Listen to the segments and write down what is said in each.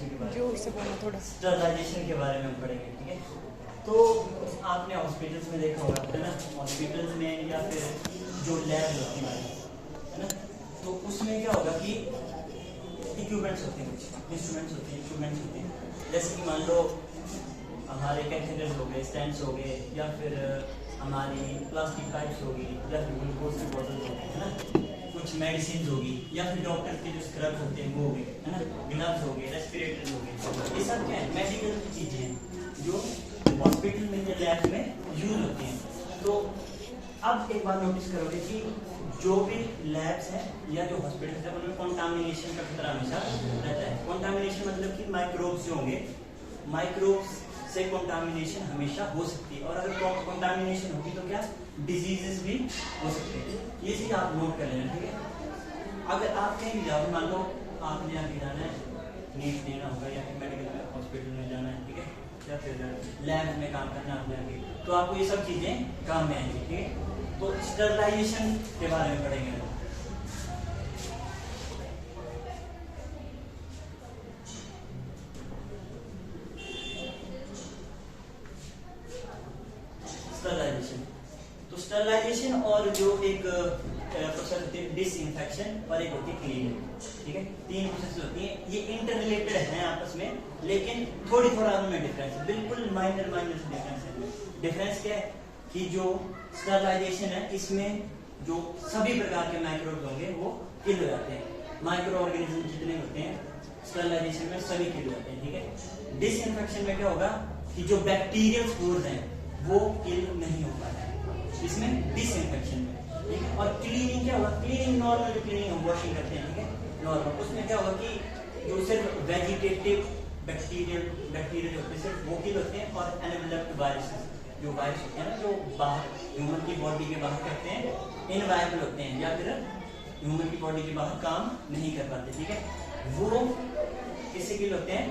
Sterilization के बारे जोर से बोलो थोड़ा। में, स्टरलाइजेशन के बारे में हम पढ़ेंगे, ठीक है। तो आपने हॉस्पिटल्स में देखा होगा, है ना, हॉस्पिटल्स में या फिर जो लैब होती है ना, तो उसमें क्या होगा कि इक्विपमेंट्स होते हैं, कुछ इंस्ट्रूमेंट्स होते हैं, इक्विपमेंट्स होते हैं। जैसे कि मान लो हमारे कैथेटर्स हो गए, स्टेंट्स हो गए, या फिर हमारी प्लास्टिक पाइप्स होगी, या फिर ग्लूकोज की बोतल्स हो गई, है ना, कुछ मेडिसिन होगी, या फिर डॉक्टर के जो स्क्रब्स होते हैं वो हो गए, है ना, ग्लव्स हो गए, रेस्पिरेटर्स हो गए। ये सब क्या है, मेडिकल की चीजें हैं जो हॉस्पिटल में या लैब में यूज होती हैं। तो अब एक बात नोटिस करोगे कि जो भी लैब्स हैं या जो हॉस्पिटल्स हैं उनमें कंटामिनेशन का खतरा हमेशा रहता है। कंटामिनेशन मतलब कि माइक्रोब्स जो होंगे, माइक्रोब्स से कंटामिनेशन हमेशा हो सकती है, और अगर कंटामिनेशन होगी तो क्या डिजीजेस भी हो सकते हैं। ये चीज आप नोट कर लेना, ठीक है। अगर आप कहीं भी जाओ, मान लो आपने यहाँ जाना है, नीट देना होगा, या फिर मेडिकल हॉस्पिटल में जाना है, ठीक है, या फिर लैब में काम करना आपने आगे, तो आपको ये सब चीजें काम में आएंगी, ठीक है। तो स्टरलाइजेशन के बारे में पढ़ेंगे। स्टरलाइजेशन, तो स्टरलाइजेशन और जो एक प्रोसेस होती है डिसइंफेक्शन और एक होती है क्लीनिंग, ठीक है। तीन प्रोसेस होती हैं, ये इंटर रिलेटेड हैं आपस में, लेकिन थोड़ा उनमें डिफरेंस है, बिल्कुल माइनर डिफरेंस है। डिफरेंस क्या है कि जो स्टरलाइजेशन है इसमें जो सभी प्रकार के माइक्रोब्स होंगे वो किल हो जाते हैं, माइक्रो ऑर्गेनिज्म जितने होते हैं स्टरलाइजेशन में सभी किल हो जाते हैं, ठीक है। डिसइंफेक्शन में क्या होगा कि जो बैक्टीरियल स्पोर्स हैं वो किल नहीं हो पाते हैं इसमें डिसइंफेक्शन में, ठीक है। और क्लीनिंग क्या होगा, क्लीनिंग नॉर्मल जो क्लीनिंग हम वॉशिंग करते हैं, ठीक है, नॉर्मल, उसमें क्या होगा कि जो सिर्फ वेजिटेटिव बैक्टीरिया होते हैं सिर्फ वो किल होते हैं, और एनाफिलेक्टिक वायरसेस जो वायरस होते हैं ना, जो बाहर ह्यूमन की बॉडी के बाहर करते हैं, इनवायबल होते हैं, या फिर ह्यूमन की बॉडी के बाहर काम नहीं कर पाते, ठीक है, वो किससे किल होते हैं,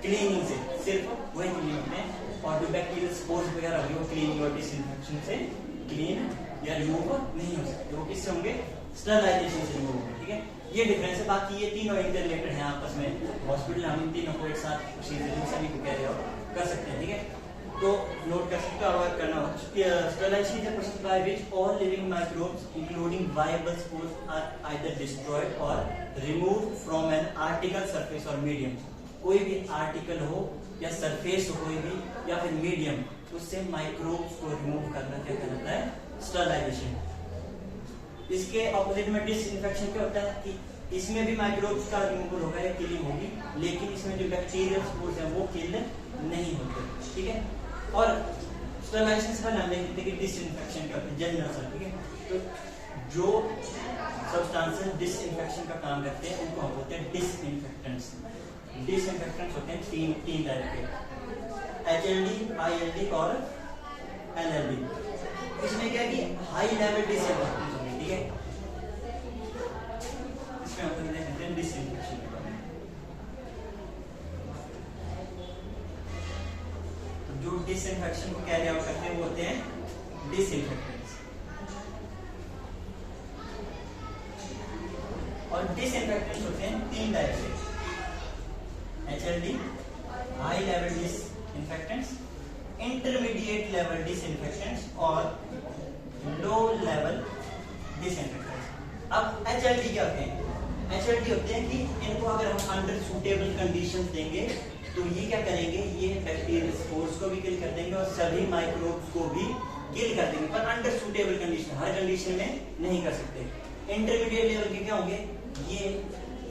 क्लीनिंग से, सिर्फ वही क्लीन होते हैं। और जो बैक्टीरियल स्पोर्स वगैरह होंगे वो क्लीनिंग और डिसइंफेक्शन से क्लीन या रिमूव नहीं हो सकते, वो किससे होंगे, स्टरलाइजेशन से रिमूव होंगे, ठीक है। ये डिफरेंस है। बाकी ये तीनों इंटर रिलेटेड हैं आपस में। हॉस्पिटल हम इन तीनों को एक साथ प्रोसीजर सभी को कह रहे हो कर सकते हैं, ठीक है। तो नोट कर सकते हो, अवॉइड करना हो। Sterilisation is a process by which all living microbes including viable spores are either destroyed or removed from an article surface or medium. कोई भी आर्टिकल हो या सरफेस हो कोई भी, या फिर मीडियम, उससे माइक्रोब्स को रिमूव करना क्या कहलाता है, स्टरलाइजेशन। इसके ऑपोजिट में डिसइंफेक्शन क्या होता है कि इसमें भी माइक्रोब्स का रिमूवल होगा या किलिंग होगी, लेकिन इसमें जो बैक्टीरियल स्पोर्स हैं वो किल नहीं होते, ठीक है। और स्टरलाइजेशन से पहले हम देख लेते हैं कि डिसइंफेक्शन क्या होता है, जनरल सा, ठीक है। तो जो सब्सटेंसेस डिसइंफेक्शन का काम करते हैं उनको हम बोलते हैं डिसइंफेक्टेंट्स। डिसइंफेक्टेंट्स होते हैं तीन टाइप के, HLD, ILD और LLD। इसमें क्या है कि हाई लेवल डिसइंफेक्टेंट्स होंगे, ठीक है। इसमें हम देखते हैं डिसइंफेक्शन के बारे में। तो जो डिसइंफेक्शन को कैरी आउट करते हैं वो होते हैं डिसइंफेक्टेंट्स। और डिसइंफेक्टेंट्स होते हैं तीन टाइप के, HLD, high level disinfectants, intermediate level disinfectants और लो लेवल डिसइंफेक्टेंट्स। अब HLD क्या होते हैं, HLD होते हैं कि इनको अगर हम अंडर सुटेबल कंडीशंस देंगे तो ये क्या करेंगे, ये बैक्टीरियल स्पोर्स को भी किल कर देंगे और सभी माइक्रोब्स को भी किल कर देंगे, पर अंडर सुटेबल कंडीशन, हर कंडीशन में नहीं कर सकते। इंटरमीडिएट लेवल के क्या होंगे, ये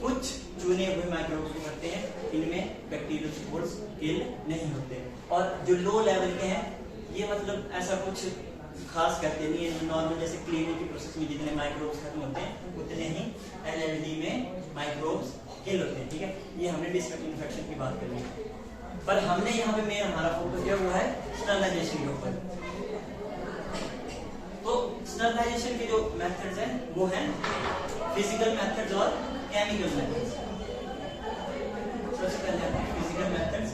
कुछ चुने हुए माइक्रोब्स को करते हैं, इनमें बैक्टीरियल स्पोर्स किल नहीं होते। और जो लो लेवल के हैं ये मतलब ऐसा कुछ खास करते नहीं है, नॉर्मल जैसे क्लीनिंग की प्रोसेस में जितने माइक्रोब्स खत्म होते हैं उतने ही LLD में माइक्रोब्स किल होते हैं, ठीक है। ये हमने डिसइंफेक्शन की बात करी है, पर हमने यहाँ पे मेन हमारा फोकस क्या हुआ है स्टरलाइजेशन के ऊपर। तो स्टरलाइजेशन के जो मेथड्स हैं वो हैं फिजिकल मेथड्स और केमिकल मेथड्स। सबसे पहले फिजिकल मेथड्स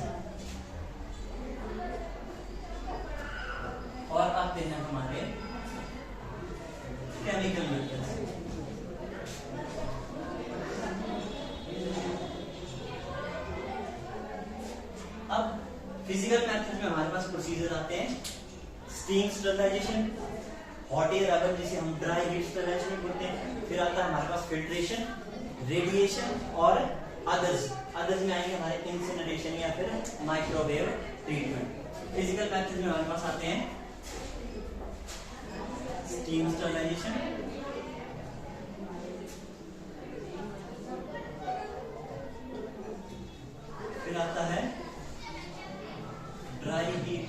और आते हैं हमारे केमिकल मेथड्स। फिजिकल मेथड में हमारे पास प्रोसीजर आते हैं स्टीम स्टरलाइजेशन, हॉट एयर अगर जिसे हम ड्राई हीट स्टरलाइजेशन बोलते हैं, फिर आता है हमारे पास फिल्ट्रेशन, रेडिएशन और अदर्स में आएंगे हमारे इंसिनरेशन या फिर माइक्रोवेव ट्रीटमेंट। फिजिकल मेथड में हमारे पास आते हैं स्टीम स्टरलाइजेशन, फिर आता है ड्राई हीट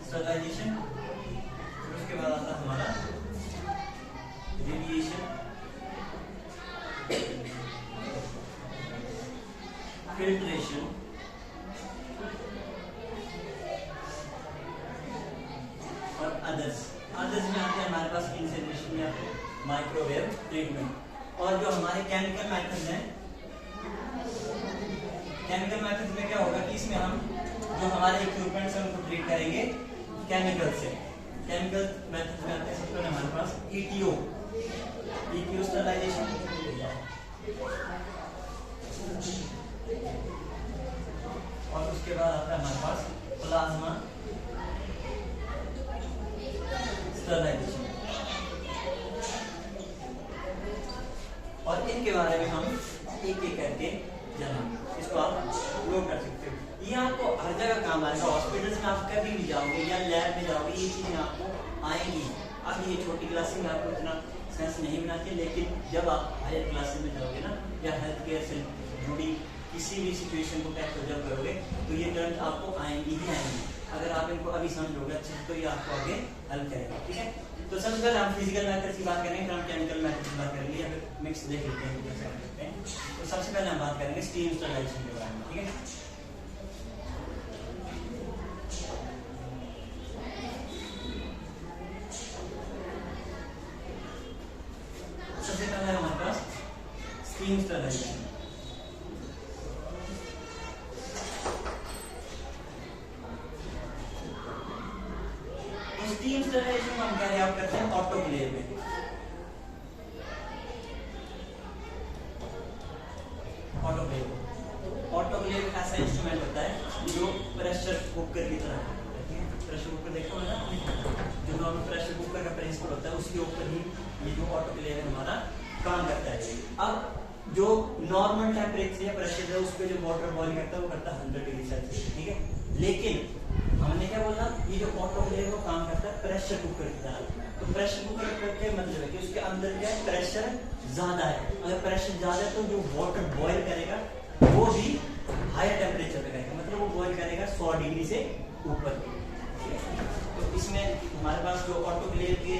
स्टरलाइजेशन, फिर उसके बाद आता है हमारा रेडिएशन, फिल्ट्रेशन और अदर्स में आते हैं हमारे पास इंसिनरेशन या फिर माइक्रोवेव ट्रीटमेंट। और जो हमारे केमिकल मेथड्स हैं, केमिकल मेथड में क्या होगा कि इसमें हम जो हमारे इक्विपमेंट्स हैं उनको ट्रीट करेंगे केमिकल से। केमिकल मेथड में आते हैं सबसे पहले हमारे पास ETO स्टरलाइजेशन, और उसके बाद आता है हमारे पास प्लाज्मा स्टरलाइजेशन। और इनके बारे में हम एक एक करके जानेंगे, इसको आप नोट कर सकते हो। ये आपको हर जगह काम आएगा, हॉस्पिटल्स में आप कभी भी जाओगे या लैब में जाओगे ये चीजें आपको आएंगी। अब ये छोटी क्लासेस में आपको इतना सेंस नहीं बनाती, लेकिन जब आप हायर क्लासेस में जाओगे ना या हेल्थ केयर से जुड़ी किसी भी सिचुएशन को टैकल जब करोगे तो ये टर्म्स आपको आएंगी ही आएंगी। अगर आप इनको अभी समझोगे अच्छे तो ये आपको आगे हेल्प करेगा। ठीक है, तो सबसे पहले हम फिजिकल मेथड्स की बात करेंगे, फिर हम केमिकल मेथड्स की बात करेंगे या फिर मिक्स देख लेते हैं कैसे कर सकते हैं। तो सबसे पहले हम बात करेंगे स्टीम स्टरलाइजेशन के बारे में। ठीक है, सबसे पहले हमारे पास स्टीम स्टरलाइजेशन। स्टीम स्टरलाइजेशन हम कैरी आउट करते हैं ऑटोक्लेव में। ऑटोक्लेव ऐसा इंस्ट्रूमेंट होता है जो प्रेशर कुकर की तरह है। प्रेशर कुकर देखा होगा ना, जो नॉर्मल प्रेशर कुकर का प्रिंसिपल होता है उसके ऊपर ही ये जो ऑटोक्लेव है हमारा काम करता है। अब जो नॉर्मल टेम्परेचर या प्रेशर है उस पर जो वाटर बॉइल करता है वो करता है 100 डिग्री सेल्सियस। ठीक है, लेकिन हमने क्या बोला, ये जो ऑटोक्लेव वो काम करता है प्रेशर कुकर की तरह। तो प्रेशर कुकर का मतलब है कि उसके अंदर क्या है, प्रेशर ज्यादा है। अगर प्रेशर ज्यादा है तो जो वाटर बॉइल करेगा वो भी हायर टेम्परेचर पे करेगा, मतलब वो बॉइल करेगा 100 डिग्री से ऊपर। तो इसमें हमारे पास जो ऑटोक्लेव के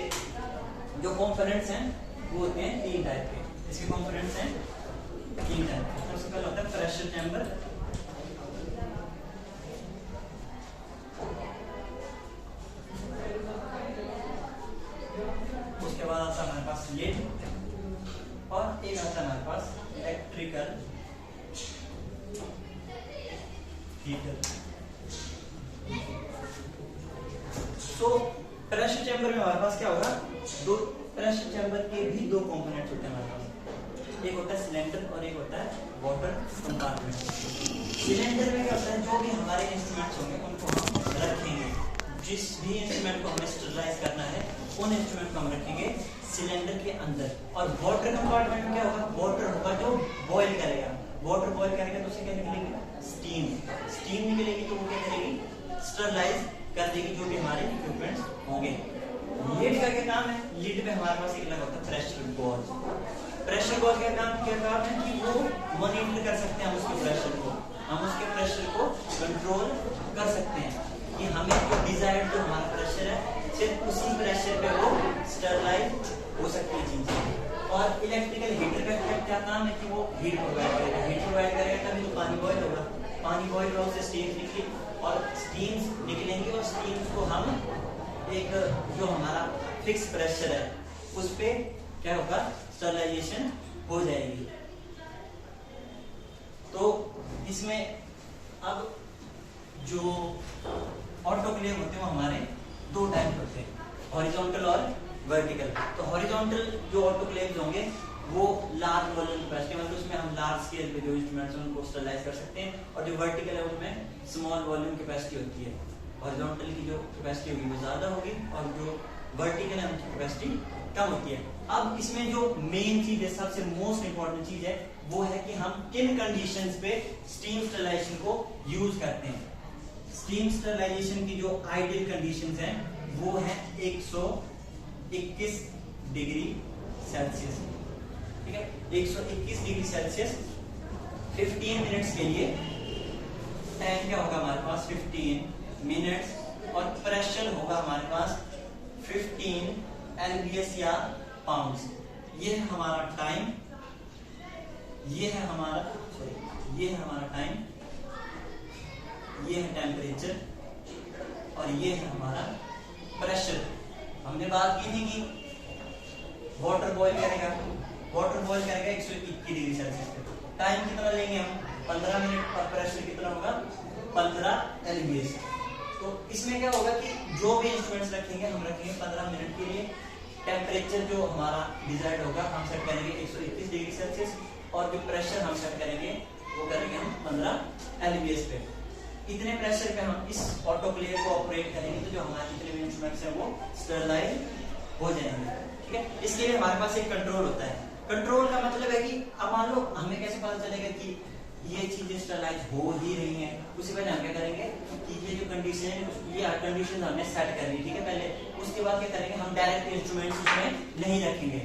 जो कंपोनेंट्स हैं वो होते हैं 3 टाइप के। इसके कंपोनेंट्स हैं 3 टाइप। सबसे पहले होता है प्रेशर चैम्बर, उसके बाद आता है हमारे पास लिड, और एक आता है हमारे पास इलेक्ट्रिकल हीटर। तो प्रेशर चैम्बर में हमारे पास क्या होगा, दो प्रेशर चैम्बर के भी 2 कंपोनेंट्स होते हैं हमारे पास। एक होता है सिलेंडर और एक होता है वाटर कंपार्टमेंट। सिलेंडर में क्या होता है, जो भी हमारे इंस्ट्रूमेंट्स होंगे उनको हम रखेंगे। जिस भी इंस्ट्रूमेंट को हमें स्टरलाइज करना है उन इंस्ट्रूमेंट को हम रखेंगे सिलेंडर के अंदर। और वाटर कंपार्टमेंट में क्या होगा, वाटर होगा जो बॉइल करेगा। वाटर बॉइल करेगा तो उससे क्या निकलेगी, स्टीम। स्टीम निकलेगी तो वो क्या करेगी, स्टरलाइज कर देगी जो भी हमारे इक्विपमेंट्स होंगे। लिड का क्या काम है, लिड में हमारे पास एक लगा होता है प्रेशर गॉज। प्रेशर गॉज का काम है कि वो मॉनिटर कर सकते हैं हम उसके प्रेशर को, हम उसके प्रेशर को कंट्रोल कर सकते हैं कि हमें जो डिजायर्ड जो हमारा प्रेशर है सिर्फ उसी प्रेशर पे वो स्टरलाइज हो सकती है चीजें। और इलेक्ट्रिकल हीटर का क्या काम है कि वो हीट प्रोवाइड करेगा। हीट प्रोवाइड करेगा तभी तो पानी बॉयल होगा, पानी बॉयल होगा उससे स्टीम निकली और स्टीम्स निकलेंगी और स्टीम्स को हम एक जो हमारा फिक्स प्रेशर है उस पे क्या होगा, स्टरलाइजेशन हो जाएगी। तो इसमें अब जो ऑटोक्लेव होते हैं वो हमारे 2 टाइप होते हैं, हॉरिजॉन्टल और वर्टिकल। तो हॉरिजॉन्टल जो ऑटोक्लेव्स होंगे वो लार्ज वॉल्यूम कैपेसिटी, मतलब उसमें हम लार्ज स्केल पे जो इंस्ट्रूमेंट्स हैं उनको स्टरलाइज कर सकते हैं, और जो वर्टिकल है उनमें स्मॉल वॉल्यूम कैपेसिटी होती है। हॉरिजॉन्टल की जो कैपेसिटी होगी वो ज्यादा होगी, और जो वर्टिकल है उनकी कैपेसिटी कम होती है। अब इसमें जो मेन चीज है, सबसे मोस्ट इंपॉर्टेंट चीज है, वो है कि हम किन कंडीशंस पे स्टीम स्टरलाइजेशन को यूज करते हैं। स्टीम स्टरलाइजेशन की जो आइडियल कंडीशंस हैं वो है 121 डिग्री सेल्सियस, ठीक है, 121 डिग्री सेल्सियस 15 मिनट्स के लिए। टाइम क्या होगा हमारे पास 15 मिनट्स, और प्रेशर होगा हमारे पास 15 LBS या पाउंड्स। ये है हमारा टाइम, ये है हमारा टाइम, ये है टेम्परेचर, और ये है हमारा प्रेशर। हमने बात की थी कि वाटर बॉईल करेगा 121 डिग्री सेल्सियस पे। टाइम कितना लेंगे हम 15 मिनट, और प्रेशर कितना होगा 15 LBS। तो इसमें क्या होगा कि जो भी इंस्ट्रूमेंट्स रखेंगे हम रखेंगे 15 मिनट के लिए। टेम्परेचर जो हमारा डिजायर्ड होगा हम सेट करेंगे 121 डिग्री सेल्सियस, और जो प्रेशर हम सेट करेंगे वो करेंगे हम 15 LBS पे। इतने प्रेशर पे हम इस ऑटोक्लेव को ऑपरेट करेंगे तो जो हमारे जितने भी इंस्ट्रूमेंट्स हैं वो स्टरलाइज हो जाएंगे, ठीक है। इसके लिए हमारे पास एक कंट्रोल होता है। कंट्रोल का मतलब है कि अब मान लो हमें कैसे पता चलेगा कि ये चीजें स्टरलाइज हो ही रही हैं। उससे पहले हम क्या करेंगे कि ये जो कंडीशन है, ये कंडीशन हमने सेट कर ली, ठीक है, पहले। उसके बाद क्या करेंगे, हम डायरेक्ट इंस्ट्रूमेंट्स उसमें नहीं रखेंगे,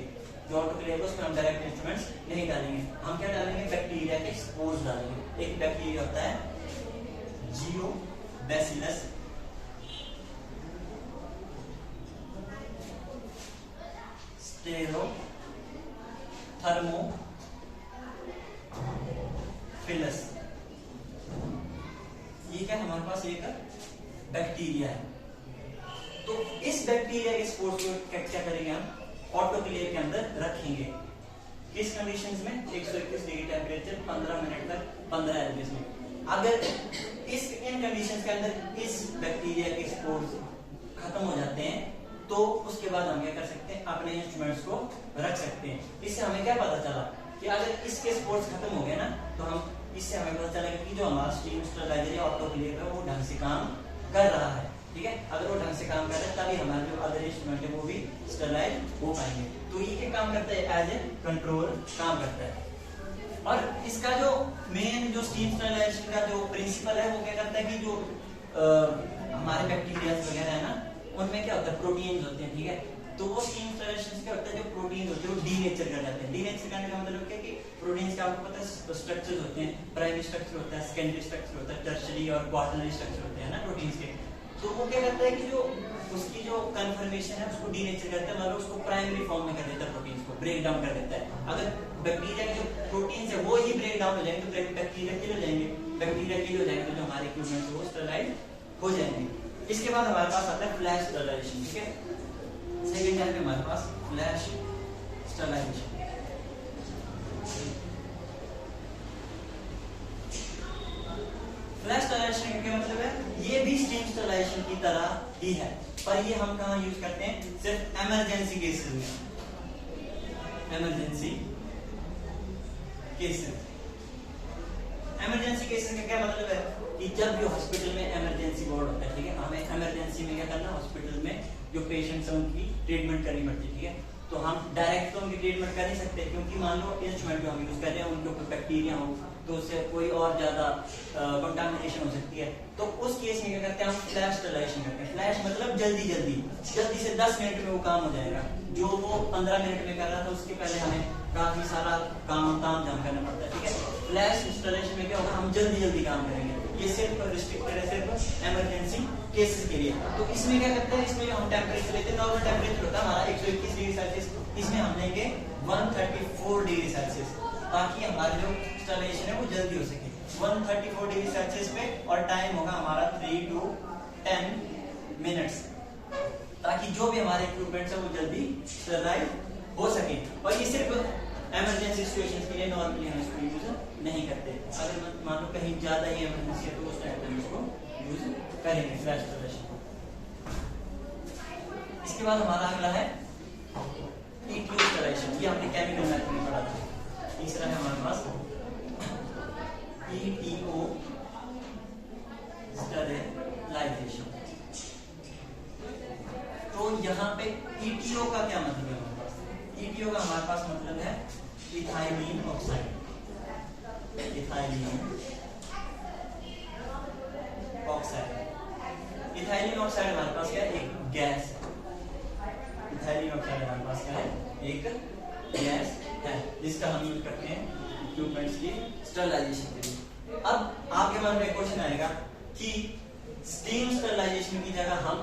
जो ऑटोक्लेव है उसमें हम डायरेक्ट इंस्ट्रूमेंट्स नहीं डालेंगे। हम क्या डालेंगे, बैक्टीरिया के स्पोर्स डालेंगे। एक बैक्टीरिया होता है जियोबैसिलस स्टेरोथर्मोफिलस, ये क्या हमारे पास एक बैक्टीरिया है। तो इस बैक्टीरिया के स्पोर्स को क्या करेंगे, हम ऑटोक्लेव के अंदर रखेंगे। किस कंडीशंस में 121 डिग्री टेम्परेचर 15 मिनट तक 15 LBS में। अगर इन कंडीशंस के अंदर इस बैक्टीरिया के स्पोर्स खत्म हो जाते हैं तो उसके बाद हम क्या कर सकते हैं, अपने इंस्ट्रूमेंट्स को रख सकते हैं। इससे हमें क्या पता चला कि अगर इसके स्पोर्स खत्म हो गए ना, तो हम इससे हमें पता चलेगा कि जो हमारा स्टीम स्टरलाइजर या ऑटोक्लेव है वो ढंग से काम कर रहा है, ठीक है। अगर वो ढंग से काम कर रहा है तभी हमारे जो अदर इंस्ट्रूमेंट है वो भी स्टरलाइज हो पाएंगे। तो ये क्या काम करता है, एज ए कंट्रोल काम करता है। और इसका जो मेन जो स्टीम स्टरलाइजेशन का जो प्रिंसिपल है वो क्या करता है कि जो हमारे बैक्टीरिया वगैरह है ना, उनमें क्या होता है, प्रोटीन्स होते हैं, ठीक है। तो वो स्टीम स्टरलाइजेशन क्या होता है, जो प्रोटीन्स होते हैं वो डीनेचर कर जाते हैं। डीनेचर करने का मतलब क्या है कि प्रोटीन्स का आपको पता है स्ट्रक्चर्स होते हैं, प्राइमरी स्ट्रक्चर होता है, सेकेंडरी स्ट्रक्चर होता है, टर्शियरी और क्वार्टरनरी स्ट्रक्चर होते हैं ना प्रोटीन्स के। तो वो क्या करता है कि जो उसकी जो कन्फर्मेशन है उसको डीनेचर करता है, मतलब उसको प्राइमरी फॉर्म में कर देता है, प्रोटीन्स को ब्रेक डाउन कर देता है। अगर बैक्टीरिया के जो प्रोटीन्स है वो ही ब्रेक डाउन हो जाएंगे तो बैक्टीरिया किल हो जाएंगे, बैक्टीरिया किल हो जाएंगे तो जो हमारे इक्विपमेंट वो स्टरलाइज हो जाएंगे। इसके बाद हमारे पास आता है फ्लैश स्टरलाइजेशन, ठीक है। सेकेंड टाइप में हमारे पास फ्लैश स्टरलाइजेशन। फ्लैश स्टरलाइजेशन का क्या मतलब है, ये भी स्टीम स्टरलाइजेशन की तरह ही है, पर ये हम कहाँ यूज करते हैं, सिर्फ इमरजेंसी केसेस में। इमरजेंसी केसेस, इमरजेंसी केसेस का क्या मतलब है कि जब भी हॉस्पिटल में इमरजेंसी वार्ड होता है, ठीक है, हमें इमरजेंसी में क्या करना, हॉस्पिटल में जो पेशेंट्स हैं उनकी ट्रीटमेंट करनी पड़ती है, ठीक है। तो हम डायरेक्ट तो उनकी ट्रीटमेंट कर नहीं सकते, क्योंकि मान लो इंस्ट्रूमेंट जो हम यूज कर रहे हैं उनके ऊपर बैक्टीरिया हो तो उससे कोई और ज्यादा कंटामिनेशन हो सकती है। तो उस केस में क्या करते हैं, हम फ्लैश स्टरलाइजेशन करते हैं। फ्लैश मतलब जल्दी से 10 मिनट में वो काम हो जाएगा, जो वो 15 मिनट में कर रहा था उसके पहले हमें काफी सारा काम जाम करना पड़ता है, ठीक है। फ्लैश स्टरलाइजेशन में क्या होगा, हम जल्दी काम करेंगे। ये सिर्फ रिस्ट्रिक्टेड है सिर्फ इमरजेंसी केसेस के लिए। तो इसमें क्या करते हैं, इसमें हम टेम्परेचर लेते हैं, नॉर्मल टेम्परेचर होता है हमारा 121 डिग्री सेल्सियस, इसमें हम लेंगे 134 डिग्री सेल्सियस, ताकि हमारी जो स्टरलाइजेशन है वो जल्दी हो सके। 134 डिग्री सेल्सियस पे, और टाइम होगा हमारा 3 to 10 मिनट्स, ताकि जो भी हमारे इक्विपमेंट्स है वो जल्दी स्टरलाइज हो सके। और ये सिर्फ इमरजेंसी सिचुएशंस के लिए, नॉर्मली हम इसको यूज नहीं करते। अगर मान लो कहीं ज्यादा ही इमरजेंसी है तो उस टाइम पे हम इसको यूज करेंगे फ्लैश स्टरलाइजेशन। इसके बाद हमारा अगला है ETO स्टरलाइजेशन, ये हमने केमिकल मेथड में पढ़ा था। तीसरा है हमारे पास ETO स्टरलाइजेशन। तो यहाँ पे ETO का क्या मतलब है हमारे पास? ETO का हमारे पास मतलब है ethylene oxide. Ethylene oxide, ethylene oxide हमारे पास क्या है? एक गैस है। इथाइलिन ऑक्साइड हमारे पास क्या है? एक गैस है जिसका हम यूज करते हैं इक्विपमेंट्स की स्टरलाइजेशन के लिए। अब आपके मन में क्वेश्चन आएगा कि स्टीम स्टरलाइजेशन की जगह हम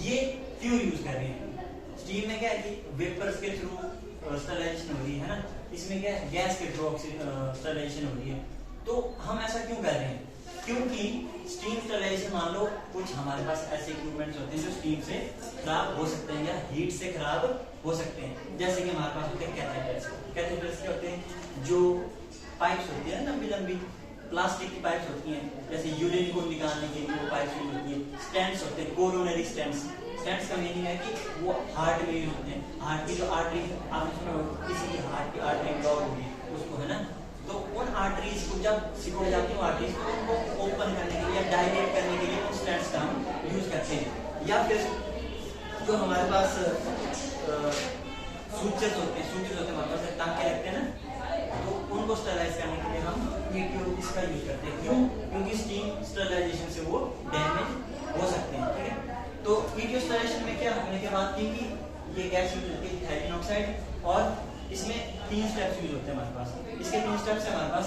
ये क्यों यूज कर रहे हैं? स्टीम में क्या है कि वेपर्स के थ्रू स्टरलाइजेशन हो रही है ना, इसमें क्या है? गैस के थ्रू स्टरलाइजेशन हो रही है। तो हम ऐसा क्यों कर रहे हैं? क्योंकि स्टीम स्टरलाइजेशन, मान लो कुछ हमारे पास ऐसे इक्विपमेंट्स होते हैं जो स्टीम से खराब हो सकते हैं या हीट से खराब हो सकते हैं। जैसे कि हमारे पास होते हैं कैथेटर्स। कैथेटर्स क्या होते हैं? जो पाइप्स होती है ना, लंबी लंबी प्लास्टिक की पाइप्स होती हैं, जैसे यूरिन को निकालने के लिए वो पाइप्स यूज होती है। स्टेंट्स होते हैं, कोरोनरी स्टेंट्स। स्टेंट्स का मीनिंग है कि वो हार्ट में यूज होते हैं। हार्ट की जो आर्टरी, आपने सुना होगा किसी की हार्ट की आर्टरी ब्लॉक होगी उसको, है ना, तो उन आर्टरीज को जब सिकुड़ जाती है आर्टरीज को, उनको ओपन करने के लिए या डायलेट करने के लिए उन स्टेंट्स का हम यूज करते हैं। या फिर जो हमारे पास सूचर्स होते हैं हमारे पास टांके लगते हैं ना, तो उनको स्टरलाइज करने के लिए हम ये ट्यूब इसका यूज करते हैं। क्यों? क्योंकि स्टीम स्टरलाइजेशन से वो डैमेज हो सकते हैं। ठीक है, तो वीडियो स्टरलाइजेशन में क्या हमने क्या बात की कि ये गैस यूज होती है इथाइलिन ऑक्साइड, और इसमें 3 स्टेप्स यूज होते हैं हमारे पास। इसके 3 स्टेप्स है हमारे पास।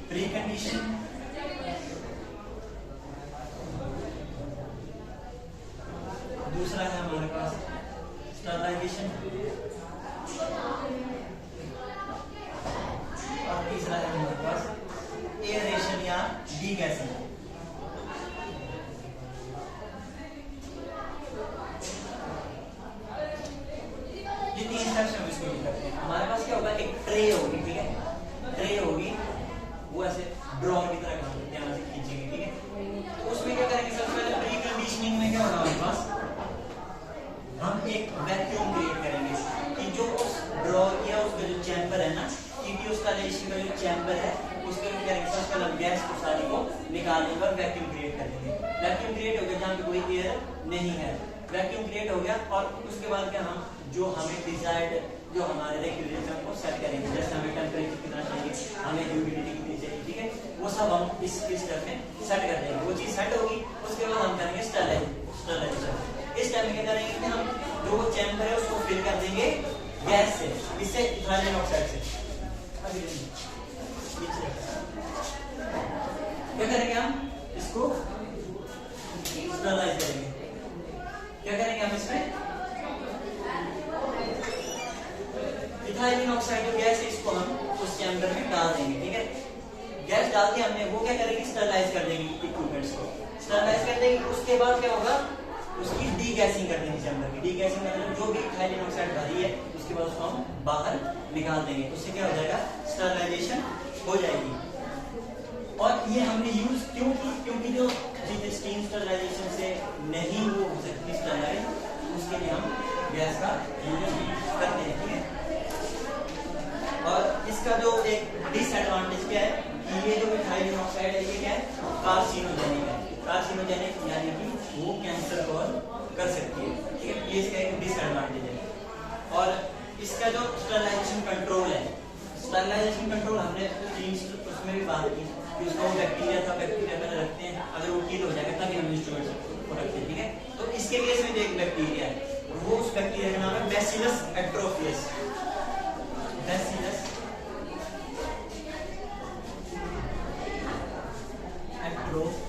प्री कंडीशन, दूसरा है हमारे पास स्टरलाइजेशन, और तीसरा है हमारे पास एयरेशन या डीगैसिंग। ये 3 स्टेप्स हम इसको यूज करते हैं। हमारे पास क्या होगा? एक ट्रे होगी, ठीक है, ट्रे होगी, वो ऐसे ड्रॉर की तरह काम करते हैं, ऐसे खींचेंगे, ठीक है। तो उसमें क्या करेंगे? सबसे पहले प्री कंडीशनिंग में क्या होगा हमारे पास? हम एक वैक्यूम क्रिएट करेंगे कि जो उस ड्रॉर या उसका जो चैम्बर है ना, ETO स्टरलाइजेशन का जो चैम्बर है, उसके लिए क्या करेंगे? सबसे पहले हम गैस को सारी को निकालने पर वैक्यूम क्रिएट कर देंगे। वैक्यूम क्रिएट हो गया जहाँ पे कोई एयर नहीं है, वैक्यूम क्रिएट हो गया, और उसके बाद क्या हम जो हमें डिजायर्ड जो हमारे रेगुलेटर को सेट करेंगे, जैसे हमें टेम्परेचर कितना चाहिए, हमें ह्यूमिडिटी कितनी चाहिए, ठीक है, वो सब हम इस स्टेप में सेट कर देंगे। वो चीज सेट होगी, उसके बाद हम करेंगे स्टरलाइजेशन। इस टाइम में क्या करेंगे कि हम जो वो चैम्बर है उसको फिल कर देंगे गैस से, इससे इथाइलिन ऑक्साइड से। क्या करेंगे? हम इसको स्टरलाइज करेंगे। क्या करेंगे हम इसमें? इथाइलिन ऑक्साइड जो गैस है इसको हम उस चैम्बर में डाल देंगे, ठीक है। गैस डाल के हमने वो क्या करेंगे? स्टरलाइज कर देंगे इक्विपमेंट्स को, स्टरलाइज कर देंगे। उसके बाद क्या होगा? उसकी डीगैसिंग कर देंगे चैम्बर की। डीगैसिंग मतलब जो भी इथाइलिन ऑक्साइड भरी है उसके बाद उसको हम बाहर निकाल देंगे। उससे क्या हो जाएगा? स्टरलाइजेशन हो जाएगी। और ये हमने यूज क्यों की? क्योंकि जो चीजें स्टीम स्टरलाइजेशन से नहीं वो हो सकती स्टरलाइज, उसके लिए हम गैस का यूज करते हैं, ठीक है। और इसका जो एक डिसएडवांटेज क्या है कि ये जो इथाइलिन ऑक्साइड है ये क्या है? कार्सिनोजेनिक है। कार्सिनोजेनिक यानी कि वो कैंसर कॉज कर सकती है, ठीक है। ये इसका एक डिसएडवांटेज है। और इसका जो स्टरलाइजेशन कंट्रोल है, स्टरलाइजेशन कंट्रोल हमने उसमें भी बात की कि उसका वो बैक्टीरिया था, बैक्टीरिया पहले रखते हैं, अगर वो किल हो जाएगा तभी हम इंस्ट्रूमेंट को रखते हैं, ठीक है। तो इसके केस में जो एक बैक्टीरिया है, वो उस बैक्टीरिया का नाम है बैसिलस एट्रोफियस। बैसिलस एट्रोफियस।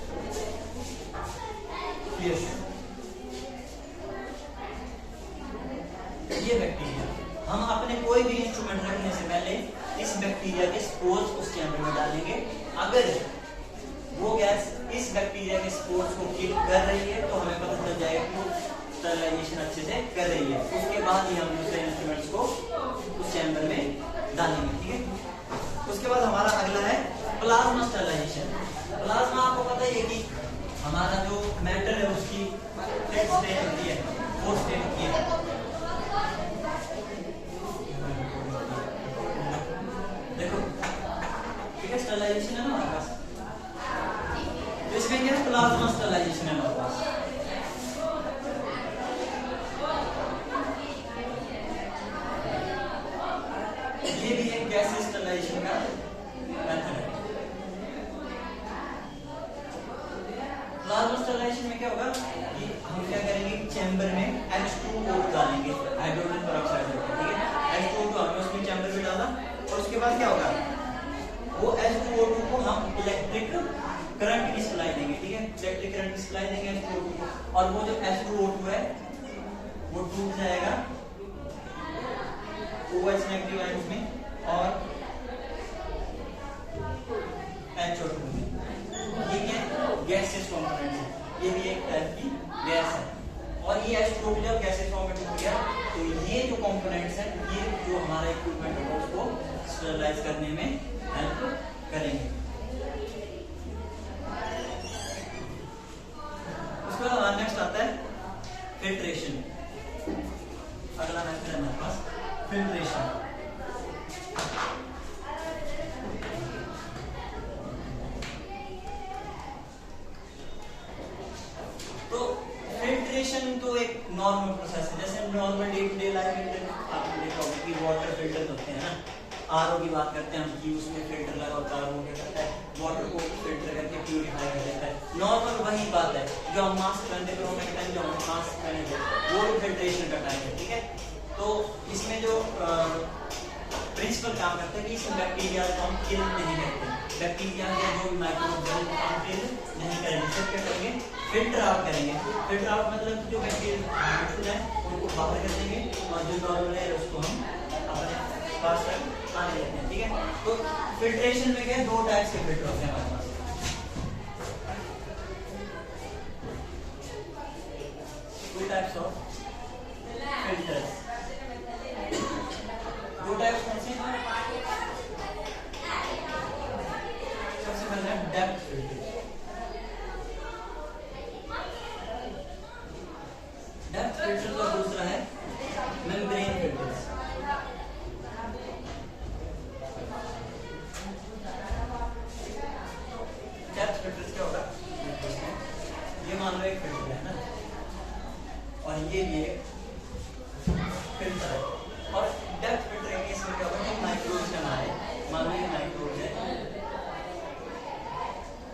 ये बैक्टीरिया, हम अपने कोई भी इंस्ट्रूमेंट रखने से पहले इस बैक्टीरिया के स्पोर्स उस चैम्बर में डालेंगे। अगर वो गैस इस बैक्टीरिया के स्पोर्स को किल कर रही है तो हमें पता चल जाएगा कि स्टरलाइजेशन अच्छे से कर रही है। उसके बाद ही हम दूसरे इंस्ट्रूमेंट्स को उस चैम्बर में डालेंगे, ठीक है। उसके बाद हमारा अगला है प्लाज्मा स्टरलाइजेशन। प्लाज्मा आपको पता ही है कि हमारा जो मैटर है उसकी फिक्स स्टेट होती है, फोर्थ स्टेप ये देखो, ठीक है, स्टरलाइजेशन है ना हमारे पास, तो इसमें क्या है, प्लाज्मा स्टरलाइजेशन है हमारे पास। ये भी एक गैस स्टरलाइजेशन का मेथड है। प्लाज्मा स्टरलाइजेशन में क्या होगा कि हम क्या करेंगे, चैम्बर में H2O डालेंगे, हाइड्रोजन पेरोक्साइड, ठीक है, H2O हमने उसमें चैम्बर में डाला और उसके बाद क्या होगा, वो H2O2 को हम इलेक्ट्रिक करंट की सप्लाई देंगे, ठीक है, इलेक्ट्रिक करंट की सप्लाई देंगे H2O2 को, और वो जो H2O2 है वो टूट जाएगा OH नेगेटिव आयंस में और HO2 में। ये क्या गैसेस कंपोनेंट है, ये भी एक टाइप की गैस है, और ये H2O जब गैसेस फॉर्म में टूट गया तो ये जो कंपोनेंट्स हैं, ये जो हमारा इक्विपमेंट है उसको स्टरलाइज करने में हेल्प करेंगे। उसके बाद नेक्स्ट आता है फिल्ट्रेशन। अगला मेथड है हमारे पास फिल्ट्रेशन। तो फिल्ट्रेशन तो एक नॉर्मल प्रोसेस है, जैसे normal day to day life में आपने देखा होगा कि वाटर फिल्टर होते हैं ना, आरओ की बात करते हैं हम कि उसमें फिल्टर लगा होता है, वो क्या करता है वाटर को फिल्टर करके प्यूरिफाई कर देता है। नॉर्मल वही बात है जो हम मास्क पहनते कोरोना के टाइम जो हम मास्क पहने थे वो भी फिल्ट्रेशन का टाइम है, ठीक है। तो इसमें जो प्रिंसिपल काम करता है कि इसमें बैक्टीरिया को हम किल नहीं करते, बैक्टीरिया या जो भी माइक्रोऑर्गेनिज्म को हम किल नहीं करेंगे, सिर्फ क्या करेंगे, फिल्टर आउट करेंगे। फिल्टर आउट मतलब जो बैक्टीरिया हार्मफुल है उनको बाहर कर देंगे और जो नॉर्मल है उसको हम अपने पास तक आने देते हैं, ठीक है। तो फिल्ट्रेशन में क्या है, दो टाइप्स के फिल्टर होते हैं हमारे पास, टू टाइप्स ऑफ फिल्टर्स। दो टाइप्स कौन से हैं, सबसे पहले है डेप्थ फिल्टर। डेप्थ फिल्टर का दूसरा है मेम्ब्रेन फिल्टर्स। डेप्थ फिल्टर्स क्या होगा, ये मान लो एक फिल्टर है ना, और ये भी एक फिल्टर है, और डेप्थ फिल्टर के केस में क्या होगा कि माइक्रोब्स का हमारे मान लो ये माइक्रोब्स है,